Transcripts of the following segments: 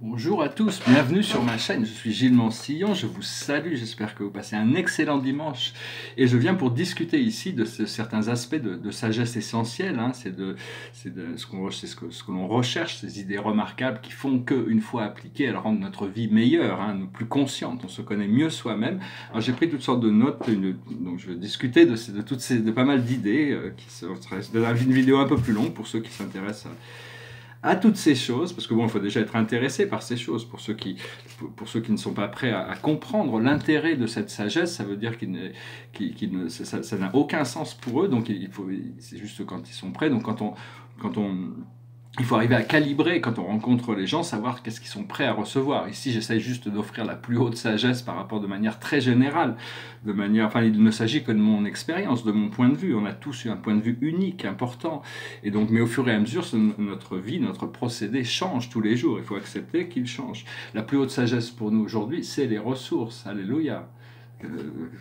Bonjour à tous, bienvenue sur ma chaîne, je suis Gilles Mansillon, je vous salue, j'espère que vous passez un excellent dimanche et je viens pour discuter ici de certains aspects de sagesse essentielle, hein. C'est ce que l'on recherche, ces idées remarquables qui font qu'une fois appliquées, elles rendent notre vie meilleure, hein, plus consciente, on se connaît mieux soi-même. Alors j'ai pris toutes sortes de notes, donc je vais discuter de pas mal d'idées qui seraient une vidéo un peu plus longue pour ceux qui s'intéressent à toutes ces choses, parce que bon, il faut déjà être intéressé par ces choses. Pour ceux qui ne sont pas prêts à comprendre l'intérêt de cette sagesse, ça veut dire ça n'a aucun sens pour eux. Donc c'est juste quand ils sont prêts. Donc il faut arriver à calibrer quand on rencontre les gens, savoir qu'est-ce qu'ils sont prêts à recevoir. Ici, j'essaie juste d'offrir la plus haute sagesse par rapport de manière très générale. Enfin, il ne s'agit que de mon expérience, de mon point de vue. On a tous eu un point de vue unique, important. Et donc, mais au fur et à mesure, notre vie, notre procédé change tous les jours. Il faut accepter qu'il change. La plus haute sagesse pour nous aujourd'hui, c'est les ressources. Alléluia.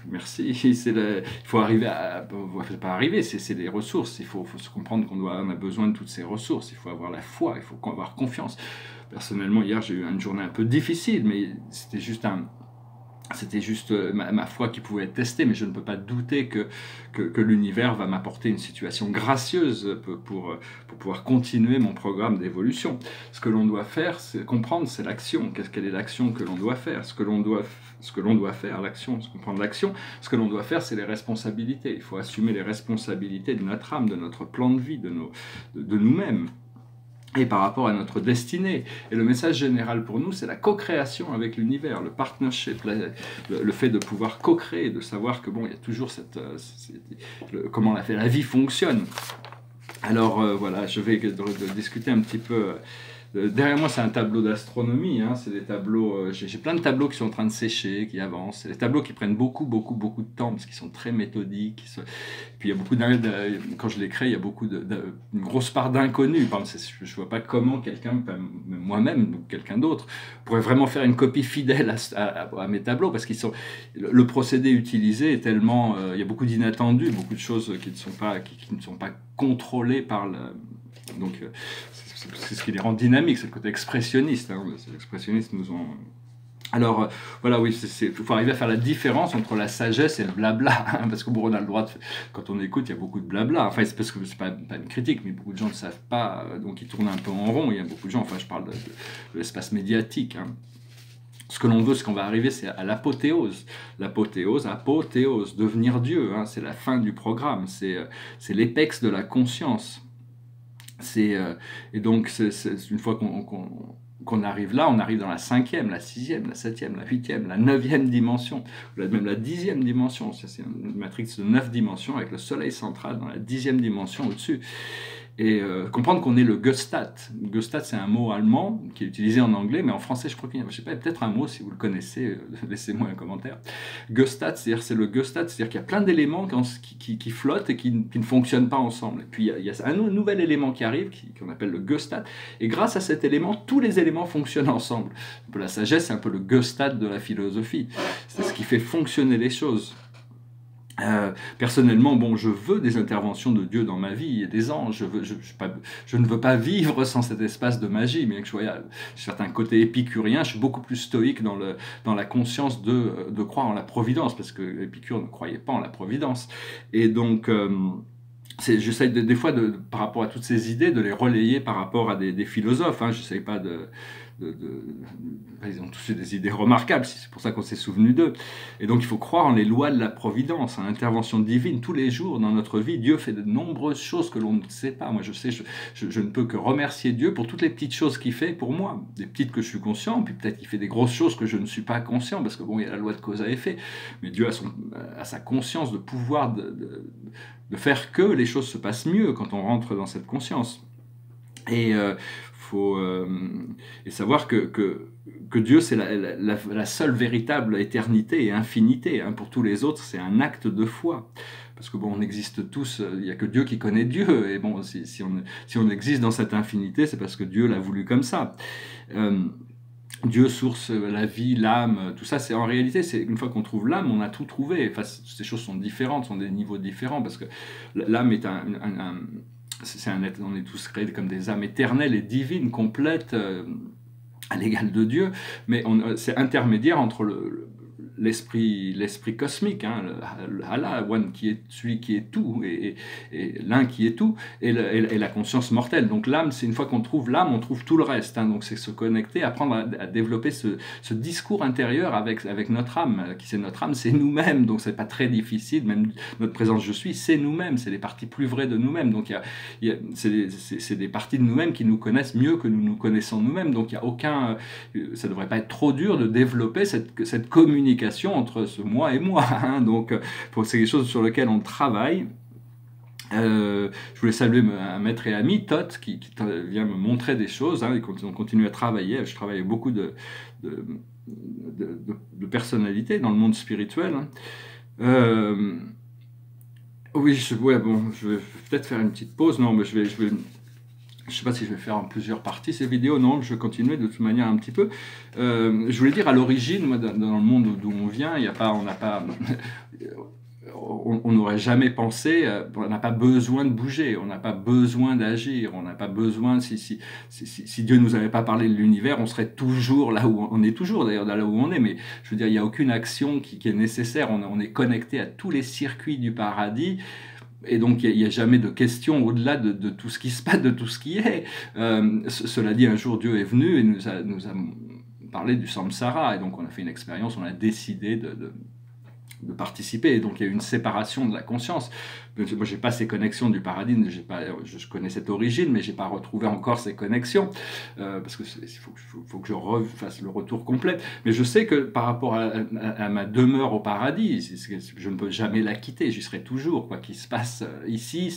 Merci. Il faut arriver à... pas arriver, c'est les ressources. Il faut se comprendre qu'on a besoin de toutes ces ressources. Il faut avoir la foi, il faut avoir confiance. Personnellement, hier, j'ai eu une journée un peu difficile, mais c'était juste ma foi qui pouvait être testée, mais je ne peux pas douter que l'univers va m'apporter une situation gracieuse pour pouvoir continuer mon programme d'évolution. Ce que l'on doit faire, c'est comprendre, c'est l'action. Quelle est l'action que l'on doit faire? Ce que l'on doit faire, l'action, c'est comprendre l'action. Ce que l'on doit faire, c'est les responsabilités. Il faut assumer les responsabilités de notre âme, de notre plan de vie, de nous-mêmes, et par rapport à notre destinée. Et le message général pour nous, c'est la co-création avec l'univers, le partnership, le fait de pouvoir co-créer, de savoir que bon, il y a toujours comment la vie fonctionne. Alors voilà, je vais discuter un petit peu. Derrière moi, c'est un tableau d'astronomie, hein. C'est des tableaux. J'ai plein de tableaux qui sont en train de sécher, qui avancent. C'est des tableaux qui prennent beaucoup de temps parce qu'ils sont très méthodiques. Puis il y a quand je les crée, il y a une grosse part d'inconnus. Je ne vois pas comment quelqu'un, moi-même ou quelqu'un d'autre, pourrait vraiment faire une copie fidèle à mes tableaux parce le procédé utilisé est tellement. Il y a beaucoup d'inattendus, beaucoup de choses qui ne sont pas contrôlées par le. Donc, c'est ce qui les rend dynamiques, c'est le côté expressionniste. Hein. Les expressionnistes nous ont... Alors, voilà, oui, il faut arriver à faire la différence entre la sagesse et le blabla. Hein, parce que bon, on a le droit quand on écoute, il y a beaucoup de blabla. Enfin, c'est parce que c'est pas une critique, mais beaucoup de gens ne savent pas, donc ils tournent un peu en rond. Il y a beaucoup de gens, enfin, je parle de l'espace médiatique. Hein. Ce que l'on veut, ce qu'on va arriver, c'est à l'apothéose. L'apothéose, devenir Dieu. Hein, c'est la fin du programme, c'est l'épex de la conscience. Et donc, une fois qu'on arrive là, on arrive dans la 5e, la 6e, la 7e, la 8e, la 9e dimension, même la 10e dimension. C'est une matrix de 9 dimensions avec le soleil central dans la 10e dimension au-dessus. Et comprendre qu'on est le Göstat. Göstat, c'est un mot allemand qui est utilisé en anglais, mais en français, je crois qu'il y a, je sais pas, peut-être un mot, si vous le connaissez, laissez-moi un commentaire. Göstat, c'est le Göstat, c'est-à-dire qu'il y a plein d'éléments qui flottent et qui ne fonctionnent pas ensemble. Et puis, il y a un nouvel élément qui arrive, qu'on appelle le Göstat, et grâce à cet élément, tous les éléments fonctionnent ensemble. Un peu la sagesse, c'est un peu le Göstat de la philosophie. C'est ce qui fait fonctionner les choses. Personnellement, bon, je veux des interventions de Dieu dans ma vie et des anges. Je ne veux pas vivre sans cet espace de magie, bien que je sois certains côtés épicurien. Je suis beaucoup plus stoïque dans la conscience de croire en la providence, parce que Épicure ne croyait pas en la providence. Et donc, j'essaie des fois, par rapport à toutes ces idées, de les relayer par rapport à des philosophes. Hein. Je n'essaie pas ils ont tous eu des idées remarquables, c'est pour ça qu'on s'est souvenu d'eux. Et donc il faut croire en les lois de la providence, en l'intervention divine. Tous les jours dans notre vie, Dieu fait de nombreuses choses que l'on ne sait pas. Moi, je ne peux que remercier Dieu pour toutes les petites choses qu'il fait pour moi. Des petites que je suis conscient, puis peut-être qu'il fait des grosses choses que je ne suis pas conscient, parce que bon, il y a la loi de cause à effet. Mais Dieu a sa conscience de pouvoir de faire que les choses se passent mieux quand on rentre dans cette conscience. Et savoir que Dieu, c'est la seule véritable éternité et infinité. Hein. Pour tous les autres, c'est un acte de foi. Parce que bon, on existe tous, il n'y a que Dieu qui connaît Dieu. Et bon, si on existe dans cette infinité, c'est parce que Dieu l'a voulu comme ça. Dieu, source, la vie, l'âme, tout ça, c'est en réalité, une fois qu'on trouve l'âme, on a tout trouvé. Enfin, ces choses sont différentes, sont des niveaux différents, parce que l'âme est on est tous créés comme des âmes éternelles et divines, complètes, à l'égal de Dieu, mais c'est intermédiaire entre l'esprit cosmique, hein, le Allah, One, qui est celui qui est tout, et l'un qui est tout, et la conscience mortelle. Donc l'âme, c'est une fois qu'on trouve l'âme, on trouve tout le reste. Hein, donc c'est se connecter, apprendre à développer ce discours intérieur avec notre âme. Qui c'est notre âme? C'est nous-mêmes. Donc c'est pas très difficile. Même notre présence je suis, c'est nous-mêmes. C'est les parties plus vraies de nous-mêmes. Donc c'est des parties de nous-mêmes qui nous connaissent mieux que nous nous connaissons nous-mêmes. Donc il y a aucun, ça devrait pas être trop dur de développer cette communication entre ce moi et moi, hein. Donc c'est quelque chose sur lequel on travaille. Je voulais saluer un maître et ami, Tot, qui vient me montrer des choses, hein, et on continue à travailler. Je travaille avec beaucoup de personnalités dans le monde spirituel. Hein. Oui, ouais, bon, je vais peut-être faire une petite pause. Non, mais je ne sais pas si je vais faire en plusieurs parties ces vidéos, non, je vais continuer de toute manière un petit peu. Je voulais dire, à l'origine, moi, dans le monde d'où on vient, on n'aurait jamais pensé, on n'a pas besoin de bouger, on n'a pas besoin d'agir, on n'a pas besoin, si Dieu ne nous avait pas parlé de l'univers, on serait toujours là où on est toujours, d'ailleurs, là où on est, mais je veux dire, il n'y a aucune action qui est nécessaire, on est connecté à tous les circuits du paradis. Et donc, il n'y a jamais de question au-delà de tout ce qui se passe, de tout ce qui est. Cela dit, un jour, Dieu est venu et nous a parlé du samsara. Et donc, on a fait une expérience, on a décidé de participer. Et donc, il y a eu une séparation de la conscience. Moi, je n'ai pas ces connexions du paradis, je connais cette origine, mais je n'ai pas retrouvé encore ces connexions, parce qu'il faut que je refasse le retour complet. Mais je sais que par rapport à ma demeure au paradis, je ne peux jamais la quitter, j'y serai toujours. Quoi qu'il se passe ici,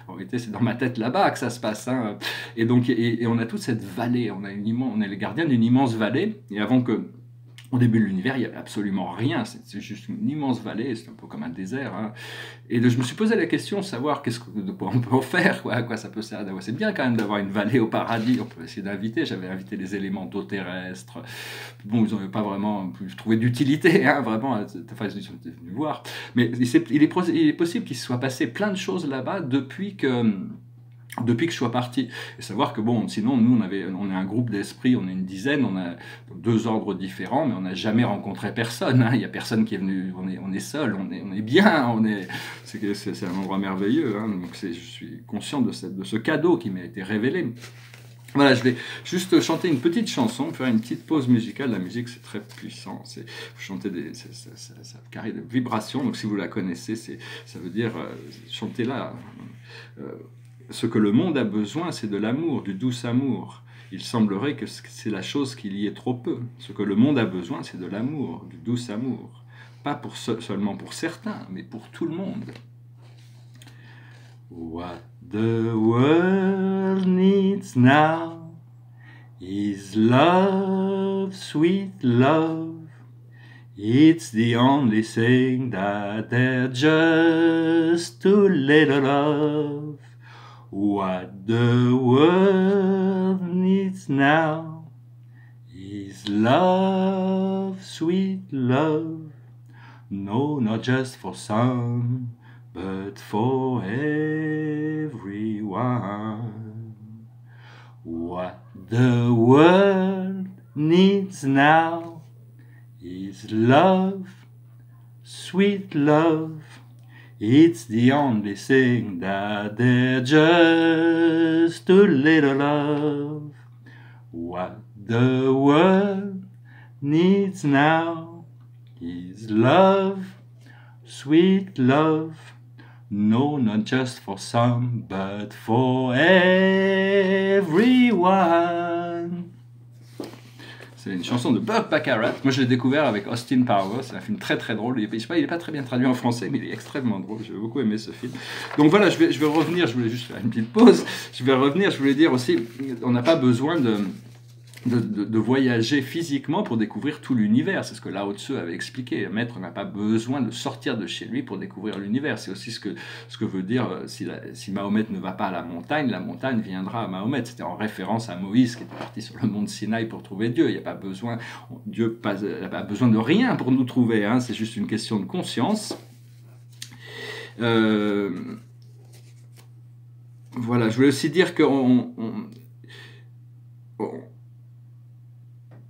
en réalité, c'est dans ma tête là-bas que ça se passe. Hein. Et donc, et on a toute cette vallée, on est les gardiens d'une immense vallée, et avant que... Au début de l'univers, il n'y avait absolument rien, c'est juste une immense vallée, c'est un peu comme un désert. Hein. Et je me suis posé la question de savoir de quoi on peut en faire, quoi, à quoi ça peut servir. C'est bien quand même d'avoir une vallée au paradis, on peut essayer d'inviter, j'avais invité les élémentaux terrestres. Bon, ils n'avaient pas vraiment pu trouver d'utilité, hein, vraiment, enfin, ils sont venus voir. Mais il est possible qu'il se soit passé plein de choses là-bas depuis que je suis parti. Et savoir que, bon, sinon, nous, on est un groupe d'esprits, on est une dizaine, on a 2 ordres différents, mais on n'a jamais rencontré personne. Hein. Il n'y a personne qui est venu, on est seul, on est bien, c'est un endroit merveilleux. Hein. Donc je suis conscient de ce cadeau qui m'a été révélé. Voilà, je vais juste chanter une petite chanson, faire une petite pause musicale. La musique, c'est très puissant. Chanter ça carré de vibrations. Donc, si vous la connaissez, ça veut dire chanter là. Ce que le monde a besoin, c'est de l'amour, du doux amour. Il semblerait que c'est la chose qu'il y ait trop peu. Ce que le monde a besoin, c'est de l'amour, du doux amour. Pas seulement pour certains, mais pour tout le monde. What the world needs now is love, sweet love. It's the only thing that they're just too little of. What the world needs now is love, sweet love. No, not just for some, but for everyone. What the world needs now is love, sweet love. It's the only thing that they're just too little of. What the world needs now is love, sweet love. No, not just for some, but for everyone. C'est une chanson de Burt Bacharach. Moi, je l'ai découvert avec Austin Powers. C'est un film très très drôle. Il n'est pas très bien traduit en français, mais il est extrêmement drôle. J'ai beaucoup aimé ce film. Donc voilà, je vais revenir. Je voulais juste faire une petite pause. Je vais revenir. Je voulais dire aussi, on n'a pas besoin de voyager physiquement pour découvrir tout l'univers. C'est ce que Lao Tzu avait expliqué. Un maître n'a pas besoin de sortir de chez lui pour découvrir l'univers. C'est aussi ce que veut dire si Mahomet ne va pas à la montagne viendra à Mahomet. C'était en référence à Moïse qui était parti sur le mont Sinaï pour trouver Dieu. Il n'y a pas besoin, Dieu n'a pas besoin de rien pour nous trouver. Hein. C'est juste une question de conscience. Voilà, je voulais aussi dire que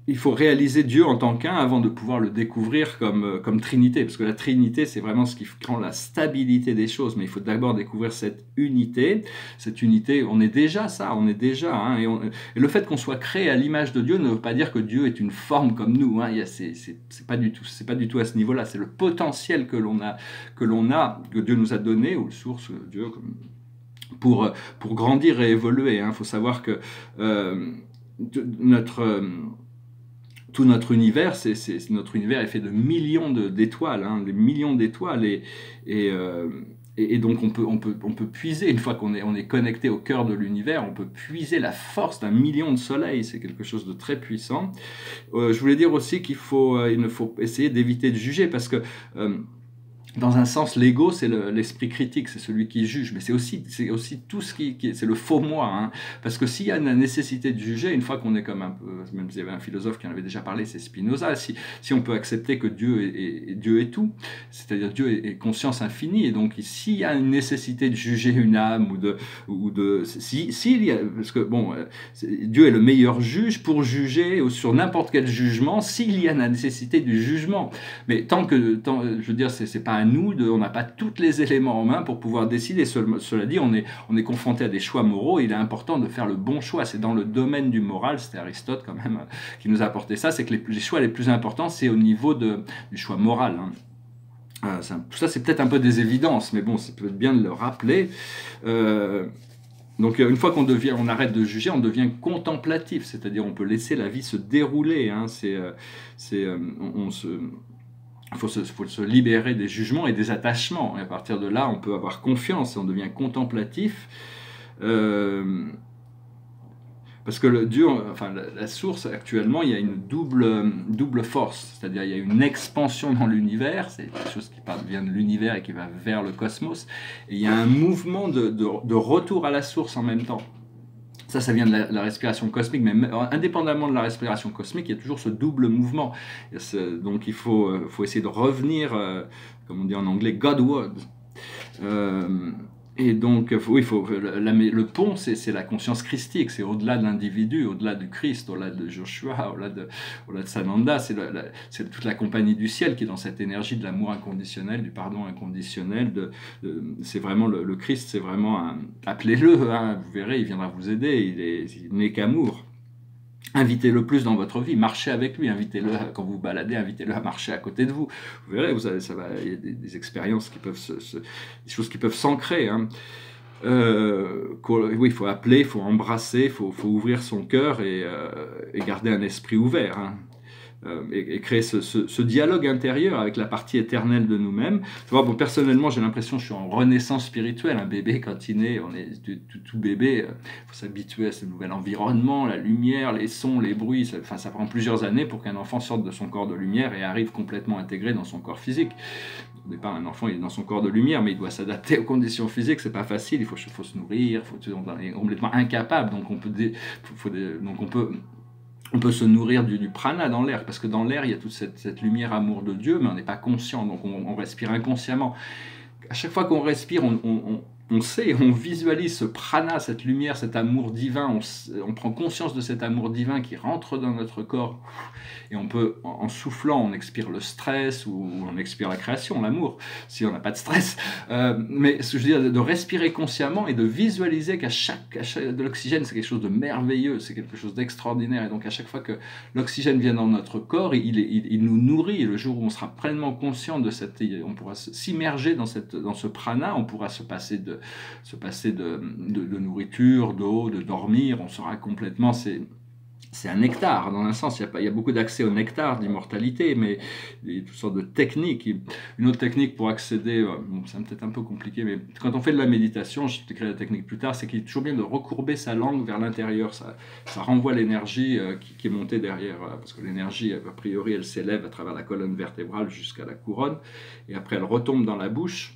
il faut réaliser Dieu en tant qu'un avant de pouvoir le découvrir comme Trinité, parce que la Trinité, c'est vraiment ce qui rend la stabilité des choses, mais il faut d'abord découvrir cette unité, on est déjà ça, on est déjà, hein, et le fait qu'on soit créé à l'image de Dieu ne veut pas dire que Dieu est une forme comme nous, hein, c'est pas du tout à ce niveau-là, c'est le potentiel que que Dieu nous a donné, ou le source, Dieu, pour grandir et évoluer, hein. Il faut savoir que tout notre univers, notre univers est fait de millions d'étoiles, hein, des millions d'étoiles, et donc on peut puiser, une fois qu'on est connecté au cœur de l'univers, on peut puiser la force d'un million de soleils, c'est quelque chose de très puissant. Je voulais dire aussi qu'il ne faut essayer d'éviter de juger, parce que dans un sens, l'ego, c'est l'esprit critique, c'est celui qui juge, mais c'est aussi tout ce c'est le faux moi, hein. Parce que s'il y a une nécessité de juger, une fois qu'on est comme un peu, même s'il y avait un philosophe qui en avait déjà parlé, c'est Spinoza, si on peut accepter que Dieu est tout, c'est-à-dire Dieu est conscience infinie, et donc s'il y a une nécessité de juger une âme, s'il y a, parce que bon, Dieu est le meilleur juge pour juger sur n'importe quel jugement, s'il y a la nécessité du jugement, mais je veux dire, c'est pas on n'a pas tous les éléments en main pour pouvoir décider. Cela dit, on est confronté à des choix moraux, et il est important de faire le bon choix. C'est dans le domaine du moral, c'était Aristote quand même qui nous a apporté ça, c'est que les choix les plus importants, c'est au niveau du choix moral, hein. Tout ça, c'est peut-être un peu des évidences, mais bon, c'est peut-être bien de le rappeler. Donc une fois on arrête de juger, on devient contemplatif, c'est-à-dire on peut laisser la vie se dérouler, hein. Il faut se libérer des jugements et des attachements. Et à partir de là, on peut avoir confiance et on devient contemplatif. Parce que la source, actuellement, il y a une double force. C'est-à-dire il y a une expansion dans l'univers, c'est quelque chose qui vient de l'univers et qui va vers le cosmos. Et il y a un mouvement de retour à la source en même temps. Ça vient de la respiration cosmique, mais indépendamment de la respiration cosmique, il y a toujours ce double mouvement. Donc il faut essayer de revenir, comme on dit en anglais, Godward. Et donc, le pont, c'est la conscience christique, c'est au-delà de l'individu, au-delà du Christ, au-delà de Joshua, au-delà de Sananda, c'est toute la compagnie du ciel qui est dans cette énergie de l'amour inconditionnel, du pardon inconditionnel. C'est vraiment le Christ, c'est vraiment appelez-le, hein, vous verrez, il viendra vous aider, il n'est qu'amour. Invitez-le plus dans votre vie, marchez avec lui, invitez-le quand vous baladez, invitez-le à marcher à côté de vous. Vous verrez, il y a des expériences des choses qui peuvent s'ancrer, hein. Oui, il faut appeler, il faut embrasser, il faut ouvrir son cœur et garder un esprit ouvert, hein. Et créer ce dialogue intérieur avec la partie éternelle de nous-mêmes. Personnellement, j'ai l'impression que je suis en renaissance spirituelle. Un bébé, quand il naît, on est tout bébé, il faut s'habituer à ce nouvel environnement, la lumière, les sons, les bruits. Ça prend plusieurs années pour qu'un enfant sorte de son corps de lumière et arrive complètement intégré dans son corps physique. Au départ, un enfant il est dans son corps de lumière, mais il doit s'adapter aux conditions physiques, c'est pas facile, il faut se nourrir, on est complètement incapable, donc on peut se nourrir du prana dans l'air, parce que dans l'air, il y a toute cette lumière amour de Dieu, mais on n'est pas conscient, donc on respire inconsciemment. À chaque fois qu'on respire, on sait, on visualise ce prana, cette lumière, cet amour divin, on prend conscience de cet amour divin qui rentre dans notre corps, et on peut, en soufflant, on expire le stress, ou on expire la création, l'amour, si on n'a pas de stress. Mais ce que je veux dire, de respirer consciemment et de visualiser qu'à chaque de l'oxygène, c'est quelque chose de merveilleux, c'est quelque chose d'extraordinaire, et donc à chaque fois que l'oxygène vient dans notre corps, il nous nourrit, et le jour où on sera pleinement conscient de on pourra s'immerger dans ce prana, on pourra se passer de nourriture, d'eau, de dormir, on sera complètement... C'est un nectar, dans un sens, il y a beaucoup d'accès au nectar d'immortalité, mais il y a toutes sortes de techniques. Une autre technique pour accéder, c'est peut-être un peu compliqué, mais quand on fait de la méditation, je t'écris la technique plus tard, c'est qu'il est toujours bien de recourber sa langue vers l'intérieur, ça renvoie l'énergie qui est montée derrière, parce que l'énergie, a priori, elle s'élève à travers la colonne vertébrale jusqu'à la couronne, et après elle retombe dans la bouche,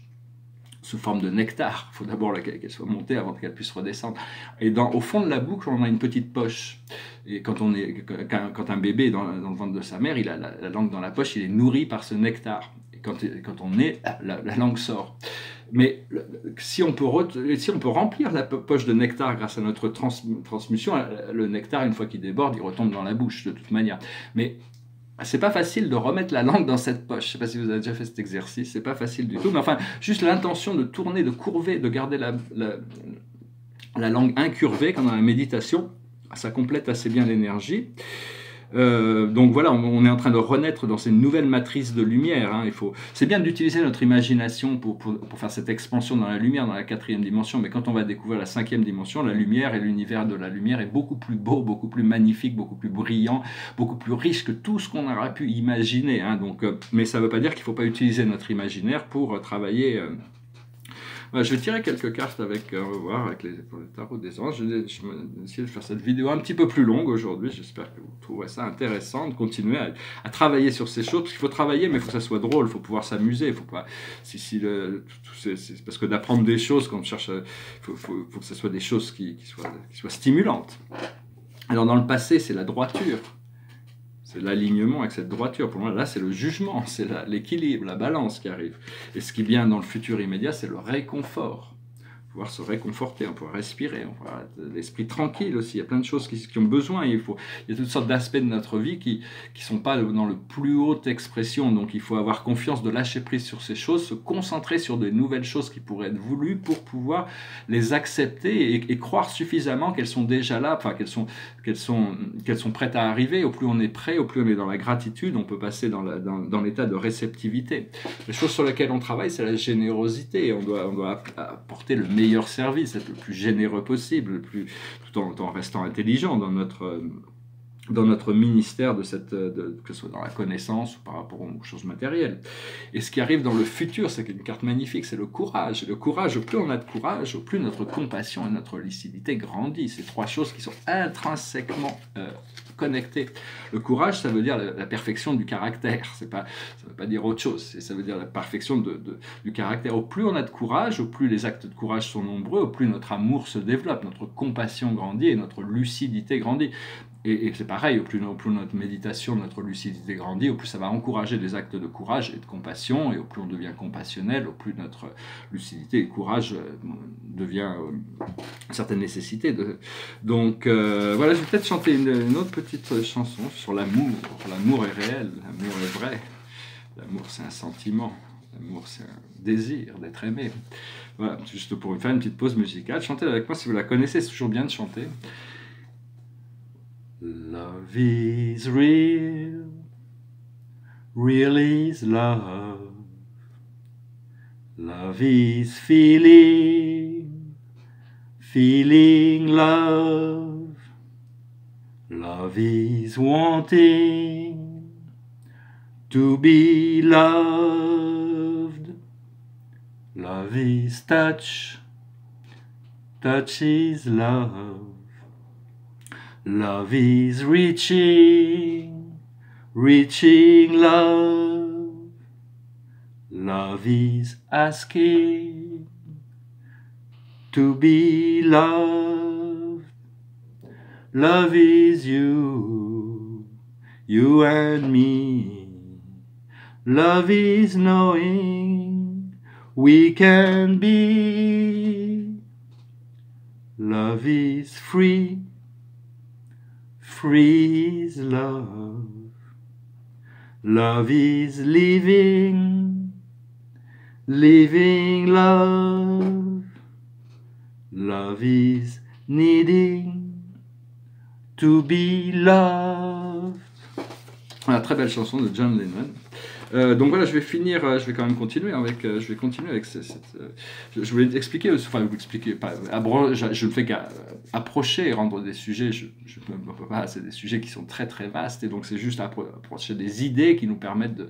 sous forme de nectar. Il faut d'abord qu'elle soit montée avant qu'elle puisse redescendre. Et au fond de la bouche, on a une petite poche. Et quand un bébé est dans le ventre de sa mère, il a la langue dans la poche, il est nourri par ce nectar. Et quand on naît, la langue sort. Mais si on peut remplir la poche de nectar grâce à notre transmission, le nectar, une fois qu'il déborde, il retombe dans la bouche de toute manière. Mais c'est pas facile de remettre la langue dans cette poche. Je sais pas si vous avez déjà fait cet exercice, c'est pas facile du tout. Mais enfin, juste l'intention de tourner, de courber, de garder la langue incurvée, comme dans la méditation, ça complète assez bien l'énergie. Donc voilà, on est en train de renaître dans ces nouvelles matrices de lumière. Hein. C'est bien d'utiliser notre imagination pour faire cette expansion dans la lumière, dans la 4e dimension, mais quand on va découvrir la 5e dimension, la lumière et l'univers de la lumière est beaucoup plus beau, beaucoup plus magnifique, beaucoup plus brillant, beaucoup plus riche que tout ce qu'on aura pu imaginer. Hein. Donc, mais ça ne veut pas dire qu'il ne faut pas utiliser notre imaginaire pour travailler... Voilà, je vais tirer quelques cartes avec, on va voir, pour le tarot des anges. Je vais essayer de faire cette vidéo un petit peu plus longue aujourd'hui. J'espère que vous trouverez ça intéressant de continuer à travailler sur ces choses. Parce qu'il faut travailler, mais il faut que ça soit drôle. Il faut pouvoir s'amuser. Il faut pas, c'est parce que d'apprendre des choses, quand on cherche, faut que ce soit des choses qui soient stimulantes. Alors dans le passé, c'est la droiture. C'est l'alignement avec cette droiture. Pour moi, là, c'est le jugement, c'est l'équilibre, la balance qui arrive. Et ce qui vient dans le futur immédiat, c'est le réconfort. Pouvoir se réconforter, on peut respirer, on peut avoir l'esprit tranquille aussi. Il y a plein de choses qui ont besoin. Il y a toutes sortes d'aspects de notre vie qui ne sont pas dans le plus haute expression. Donc il faut avoir confiance, de lâcher prise sur ces choses, se concentrer sur de nouvelles choses qui pourraient être voulues pour pouvoir les accepter et croire suffisamment qu'elles sont déjà là, enfin qu'elles sont prêtes à arriver. Au plus on est prêt, au plus on est dans la gratitude, on peut passer dans l'état de réceptivité. Les choses sur lesquelles on travaille, c'est la générosité. On doit apporter le meilleur service, être le plus généreux possible, tout en restant intelligent dans notre ministère, que ce soit dans la connaissance ou par rapport aux choses matérielles. Et ce qui arrive dans le futur, c'est une carte magnifique, c'est le courage. Et le courage, au plus on a de courage, au plus notre compassion et notre lucidité grandissent. C'est 3 choses qui sont intrinsèquement connectées. Le courage, ça veut dire la perfection du caractère. Ça ne veut pas dire autre chose. Ça veut dire la perfection du caractère. Au plus on a de courage, au plus les actes de courage sont nombreux, au plus notre amour se développe, notre compassion grandit et notre lucidité grandit. Et c'est pareil, au plus notre méditation, notre lucidité grandit, au plus ça va encourager des actes de courage et de compassion, et au plus on devient compassionnel, au plus notre lucidité et courage devient une certaine nécessité. Donc voilà, je vais peut-être chanter une autre petite chanson sur l'amour. L'amour est réel, l'amour est vrai, l'amour c'est un sentiment, l'amour c'est un désir d'être aimé. Voilà, juste pour faire une petite pause musicale, chantez avec moi si vous la connaissez, c'est toujours bien de chanter. Love is real, real is love. Love is feeling, feeling love. Love is wanting to be loved. Love is touch, touch is love. Love is reaching, reaching love. Love is asking to be loved. Love is you, you and me. Love is knowing we can be. Love is free. Free is love. Love is living, living love. Love is needing to be loved. Voilà, très belle chanson de John Lennon. Donc voilà, je vais quand même continuer avec, je voulais expliquer, enfin vous expliquer, je ne fais qu'approcher et rendre des sujets, je ne peux pas, c'est des sujets qui sont très très vastes, et donc c'est juste approcher des idées qui nous permettent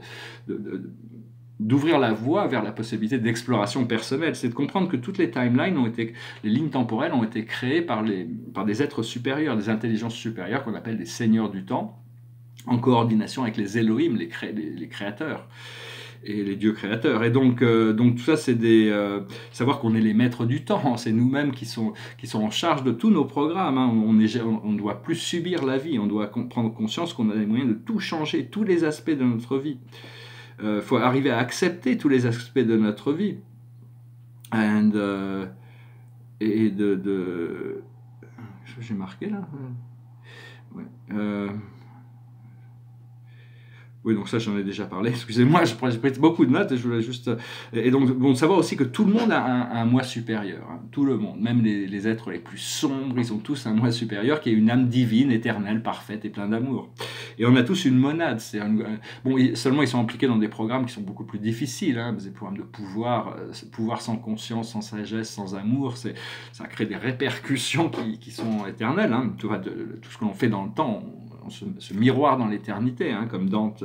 d'ouvrir la voie vers la possibilité d'exploration personnelle. C'est de comprendre que toutes les timelines les lignes temporelles ont été créées par des êtres supérieurs, des intelligences supérieures qu'on appelle des seigneurs du temps, en coordination avec les Elohim, les créateurs, et les dieux créateurs. Et donc tout ça, c'est savoir qu'on est les maîtres du temps, c'est nous-mêmes qui sont en charge de tous nos programmes. Hein. On ne doit plus subir la vie, on doit prendre conscience qu'on a les moyens de tout changer, tous les aspects de notre vie. Faut arriver à accepter tous les aspects de notre vie. and, et j'ai marqué là, ouais. Oui, donc ça, j'en ai déjà parlé. Excusez-moi, j'ai pris beaucoup de notes et je voulais juste... Et donc, bon, savoir aussi que tout le monde a un moi supérieur. Hein, tout le monde, même les êtres les plus sombres, ils ont tous un moi supérieur qui est une âme divine, éternelle, parfaite et plein d'amour. Et on a tous une monade. Bon, seulement, ils sont impliqués dans des programmes qui sont beaucoup plus difficiles. Hein, des programmes de pouvoir, pouvoir sans conscience, sans sagesse, sans amour. Ça crée des répercussions qui sont éternelles. Hein, tout ce que l'on fait dans le temps, ce miroir dans l'éternité, hein, comme Dante,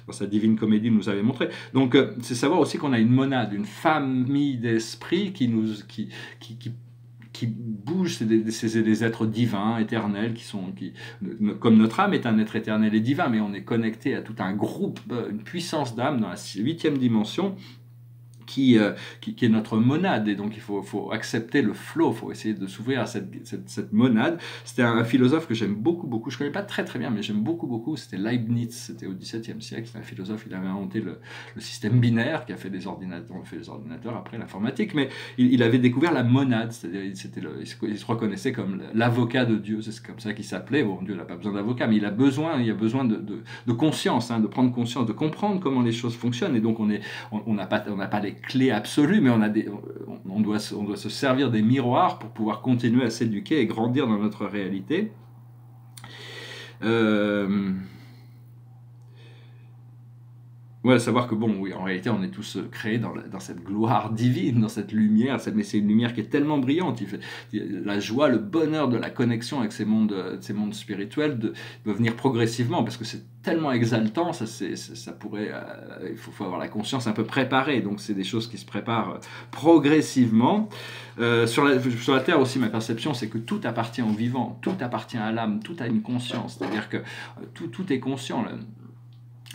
dans sa Divine Comédie, nous avait montré. Donc, c'est savoir aussi qu'on a une monade, une famille d'esprits qui bougent, c'est des êtres divins, éternels, comme notre âme est un être éternel et divin, mais on est connecté à tout un groupe, une puissance d'âme dans la 8e dimension, qui est notre monade, et donc il faut accepter le flow, il faut essayer de s'ouvrir à cette monade. C'était un philosophe que j'aime beaucoup, je ne connais pas très bien, mais j'aime beaucoup, c'était Leibniz, c'était au XVIIe siècle, c'était un philosophe, il avait inventé le système binaire, qui a fait les ordinateurs après l'informatique, mais il avait découvert la monade, c'est-à-dire il se reconnaissait comme l'avocat de Dieu, c'est comme ça qu'il s'appelait. Bon, Dieu n'a pas besoin d'avocat, mais il a besoin de conscience, hein, de prendre conscience, de comprendre comment les choses fonctionnent, et donc on n'a pas les clés absolues, mais on doit se servir des miroirs pour pouvoir continuer à s'éduquer et grandir dans notre réalité. Ouais, savoir que bon, oui, en réalité, on est tous créés dans cette gloire divine, dans cette lumière, mais c'est une lumière qui est tellement brillante. La joie, le bonheur de la connexion avec ces mondes spirituels doit venir progressivement, parce que c'est tellement exaltant, ça pourrait, il faut avoir la conscience un peu préparée, donc c'est des choses qui se préparent progressivement. Sur la Terre aussi, ma perception, c'est que tout appartient au vivant, tout appartient à l'âme, tout a une conscience, c'est-à-dire que tout est conscient.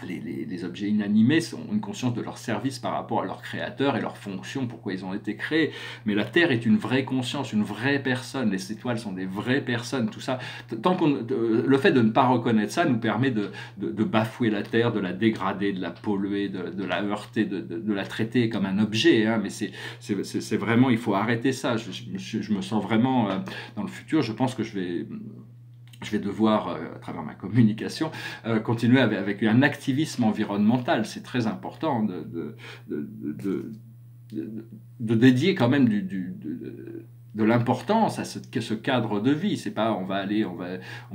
Les objets inanimés ont une conscience de leur service par rapport à leur créateur et leur fonction, pourquoi ils ont été créés. Mais la Terre est une vraie conscience, une vraie personne. Les étoiles sont des vraies personnes. Tout ça, le fait de ne pas reconnaître ça nous permet de bafouer la Terre, de la dégrader, de la polluer, de la heurter, de la traiter comme un objet. Hein. Mais c'est vraiment, il faut arrêter ça. Je me sens vraiment dans le futur. Je pense que je vais devoir, à travers ma communication, continuer avec un activisme environnemental. C'est très important de dédier quand même de l'importance à ce cadre de vie. C'est pas on va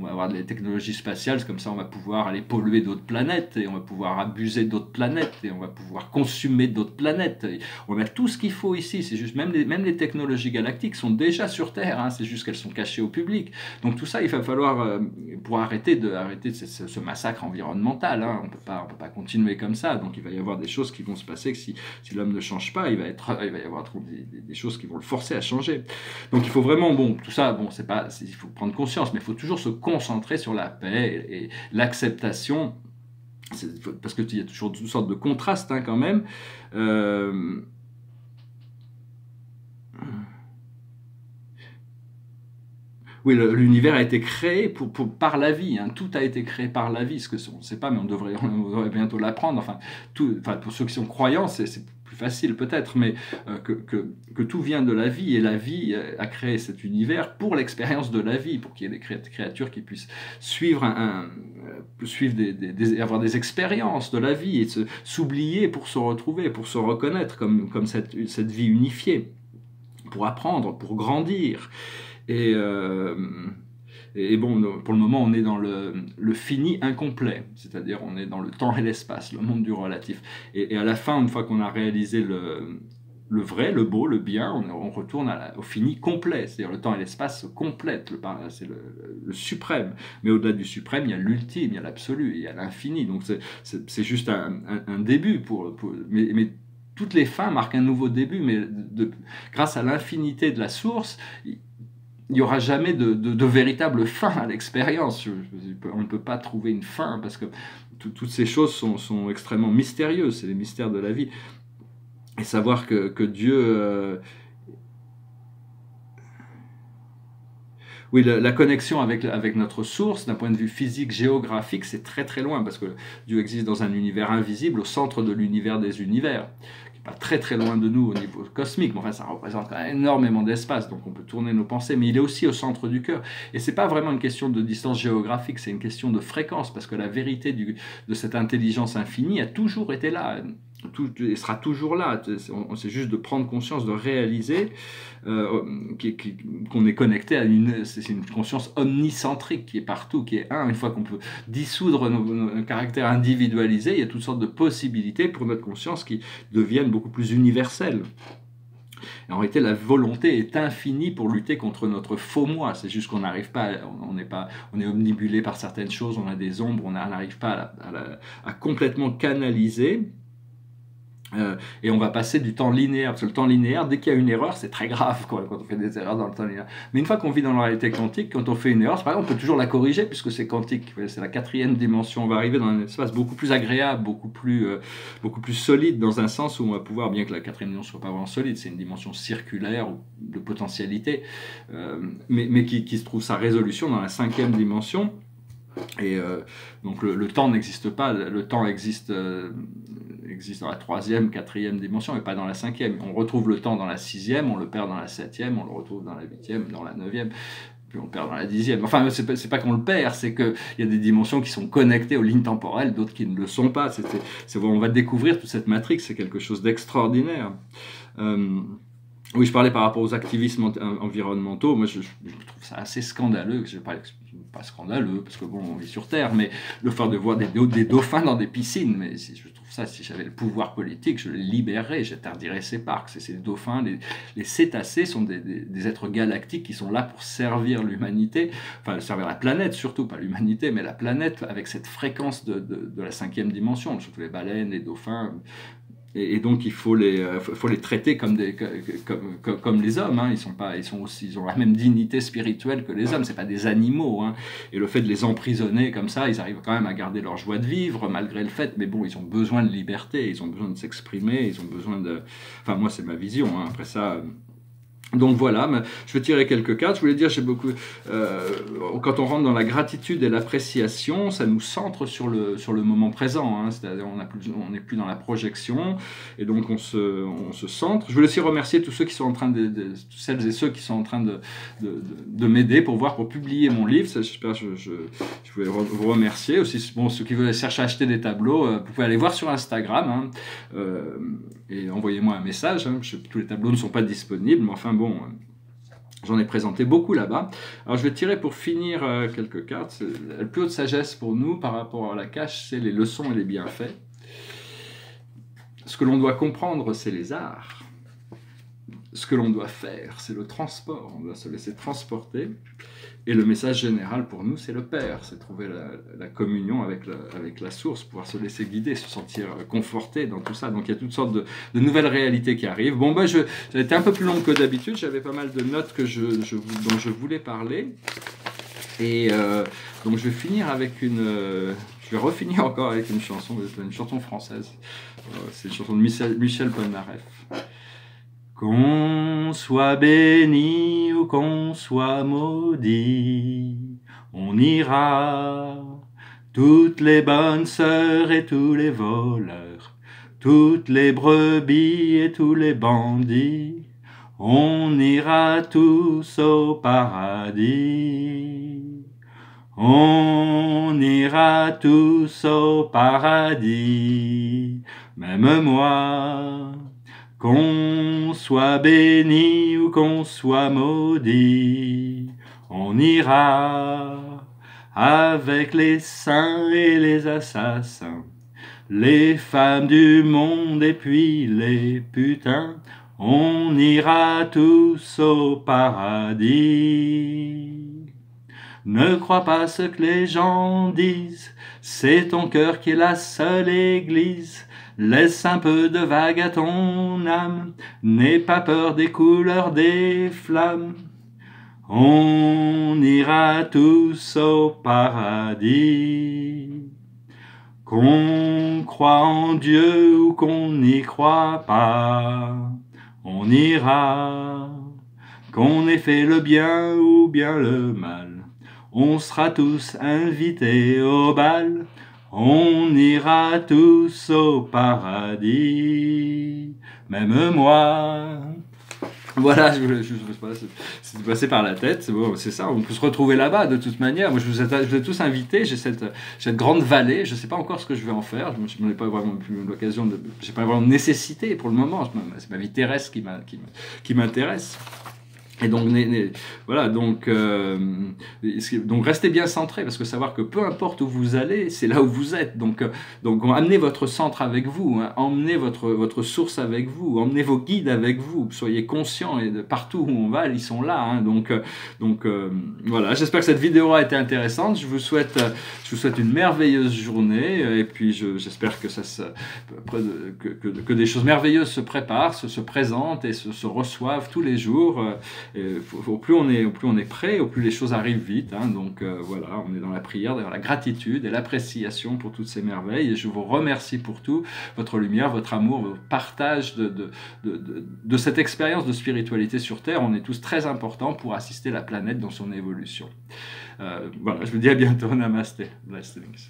avoir des technologies spatiales, comme ça on va pouvoir aller polluer d'autres planètes, et on va pouvoir abuser d'autres planètes, et on va pouvoir consommer d'autres planètes. Et on a tout ce qu'il faut ici. C'est juste, même les technologies galactiques sont déjà sur Terre, hein, c'est juste qu'elles sont cachées au public. Donc tout ça, il va falloir, pour arrêter ce massacre environnemental, hein, on peut pas continuer comme ça. Donc il va y avoir des choses qui vont se passer, que si l'homme ne change pas, il va y avoir des choses qui vont le forcer à changer. Donc il faut vraiment, bon, tout ça, bon, il faut prendre conscience, mais il faut toujours se concentrer sur la paix et l'acceptation, parce qu'il y a toujours toutes sortes de contrastes, hein, quand même. Oui, l'univers a été créé par la vie, hein. Tout a été créé par la vie, ce que on ne sait pas, mais on devrait bientôt l'apprendre. Enfin, pour ceux qui sont croyants, c'est plus facile peut-être, mais que tout vient de la vie, et la vie a créé cet univers pour l'expérience de la vie, pour qu'il y ait des créatures qui puissent avoir des expériences de la vie, et s'oublier pour se retrouver, pour se reconnaître comme cette vie unifiée, pour apprendre, pour grandir. Et bon, pour le moment, on est dans le fini incomplet, c'est-à-dire on est dans le temps et l'espace, le monde du relatif. Et à la fin, une fois qu'on a réalisé le vrai, le beau, le bien, on retourne au fini complet, c'est-à-dire le temps et l'espace se complètent, c'est le suprême. Mais au-delà du suprême, il y a l'ultime, il y a l'absolu, il y a l'infini. Donc c'est juste un début, mais toutes les fins marquent un nouveau début, mais grâce à l'infinité de la source, il n'y aura jamais de véritable fin à l'expérience. On ne peut pas trouver une fin, parce que toutes ces choses sont extrêmement mystérieuses, c'est les mystères de la vie. Et savoir que Dieu... Oui, la connexion avec notre source, d'un point de vue physique, géographique, c'est très très loin, parce que Dieu existe dans un univers invisible, au centre de l'univers des univers, pas très très loin de nous au niveau cosmique, mais enfin ça représente quand même énormément d'espace, donc on peut tourner nos pensées, mais il est aussi au centre du cœur. Et c'est pas vraiment une question de distance géographique, c'est une question de fréquence, parce que la vérité de cette intelligence infinie a toujours été là. Et sera toujours là. C'est juste de prendre conscience, de réaliser qu'on est connecté à c'est une conscience omnicentrique qui est partout, qui est une fois qu'on peut dissoudre nos caractères individualisés, il y a toutes sortes de possibilités pour notre conscience qui deviennent beaucoup plus universelles. Et en réalité, la volonté est infinie pour lutter contre notre faux moi. C'est juste qu'on n'arrive pas, on est omnibulé par certaines choses, on a des ombres, on n'arrive pas à complètement canaliser. Et on va passer du temps linéaire, parce que le temps linéaire, dès qu'il y a une erreur, c'est très grave quand on fait des erreurs dans le temps linéaire. Mais une fois qu'on vit dans la réalité quantique, quand on fait une erreur, c'est pas grave, on peut toujours la corriger puisque c'est quantique. C'est la 4e dimension. On va arriver dans un espace beaucoup plus agréable, beaucoup plus solide, dans un sens où on va pouvoir, bien que la 4e dimension soit pas vraiment solide, c'est une dimension circulaire ou de potentialité, mais qui se trouve sa résolution dans la 5e dimension. Et donc le temps n'existe pas, le temps existe dans la 3e, 4e dimension, mais pas dans la 5e. On retrouve le temps dans la 6e, on le perd dans la 7e, on le retrouve dans la 8e, dans la 9e, puis on le perd dans la 10e. Enfin, c'est pas qu'on le perd, c'est qu'il y a des dimensions qui sont connectées aux lignes temporelles, d'autres qui ne le sont pas. On va découvrir toute cette matrix, c'est quelque chose d'extraordinaire. Oui, je parlais par rapport aux activismes environnementaux. Moi, je trouve ça assez scandaleux. Pas scandaleux, parce que bon, on vit sur Terre, mais le fait de voir des dauphins dans des piscines, mais je trouve ça, si j'avais le pouvoir politique, je les libérerais, j'interdirais ces parcs. Ces dauphins, les cétacés sont des êtres galactiques qui sont là pour servir l'humanité, enfin, servir la planète surtout, pas l'humanité, mais la planète avec cette fréquence de la 5e dimension, surtout les baleines, les dauphins. Et donc il faut les traiter comme les hommes. Hein. Ils ont la même dignité spirituelle que les hommes. C'est pas des animaux. Hein. Et le fait de les emprisonner comme ça, ils arrivent quand même à garder leur joie de vivre malgré le fait. Mais bon, ils ont besoin de liberté, ils ont besoin de s'exprimer, ils ont besoin de. Enfin, moi, c'est ma vision. Hein. Après ça. Donc voilà, je vais tirer quelques cartes. Je voulais dire, quand on rentre dans la gratitude et l'appréciation, ça nous centre sur le moment présent. Hein, c'est-à-dire, on n'est plus dans la projection, et donc on se centre. Je voulais aussi remercier tous ceux qui sont en train celles et ceux qui sont en train de m'aider pour publier mon livre. J'espère, je voulais vous remercier aussi. Bon, ceux qui veulent chercher à acheter des tableaux, vous pouvez aller voir sur Instagram. Hein, et envoyez-moi un message. Hein, tous les tableaux ne sont pas disponibles, mais enfin bon, j'en ai présenté beaucoup là-bas. Alors je vais tirer pour finir quelques cartes. La plus haute sagesse pour nous par rapport à la cache, c'est les leçons et les bienfaits. Ce que l'on doit comprendre, c'est les arts. Ce que l'on doit faire, c'est le transport. On doit se laisser transporter. Et le message général pour nous, c'est le Père. C'est trouver la communion avec la source, pouvoir se laisser guider, se sentir conforté dans tout ça. Donc il y a toutes sortes de nouvelles réalités qui arrivent. Bon, j'ai été un peu plus long que d'habitude. J'avais pas mal de notes dont je voulais parler. Et donc je vais finir avec je vais refinir encore avec une chanson française. C'est une chanson de Michel Polnareff. Qu'on soit béni ou qu'on soit maudit, on ira, toutes les bonnes sœurs et tous les voleurs, toutes les brebis et tous les bandits, on ira tous au paradis. On ira tous au paradis, même moi. Qu'on soit béni ou qu'on soit maudit, on ira avec les saints et les assassins, les femmes du monde et puis les putains, on ira tous au paradis. Ne crois pas ce que les gens disent, c'est ton cœur qui est la seule église. Laisse un peu de vague à ton âme, n'aie pas peur des couleurs des flammes. On ira tous au paradis. Qu'on croit en Dieu ou qu'on n'y croit pas, on ira. Qu'on ait fait le bien ou bien le mal, on sera tous invités au bal. On ira tous au paradis, même moi. Voilà, c'est passé par la tête. Bon, c'est ça, on peut se retrouver là-bas de toute manière. Moi, je vous ai tous invités. J'ai cette grande vallée. Je ne sais pas encore ce que je vais en faire. Je n'ai pas vraiment eu l'occasion de. J'ai pas vraiment de nécessité pour le moment. C'est ma vie terrestre qui m'intéresse. Et donc, voilà, donc restez bien centré, parce que savoir que peu importe où vous allez, c'est là où vous êtes. Donc amenez votre centre avec vous, hein, emmenez votre source avec vous, emmenez vos guides avec vous, soyez conscients, et de partout où on va, ils sont là. Hein, voilà, j'espère que cette vidéo a été intéressante. Je vous souhaite une merveilleuse journée, et puis j'espère que que des choses merveilleuses se préparent, se présentent et se reçoivent tous les jours. Au plus on est prêt, au plus les choses arrivent vite. Hein, donc voilà, on est dans la prière, dans la gratitude et l'appréciation pour toutes ces merveilles. Et je vous remercie pour tout, votre lumière, votre amour, votre partage de cette expérience de spiritualité sur Terre. On est tous très importants pour assister la planète dans son évolution. Voilà, je vous dis à bientôt. Namaste. Blessings.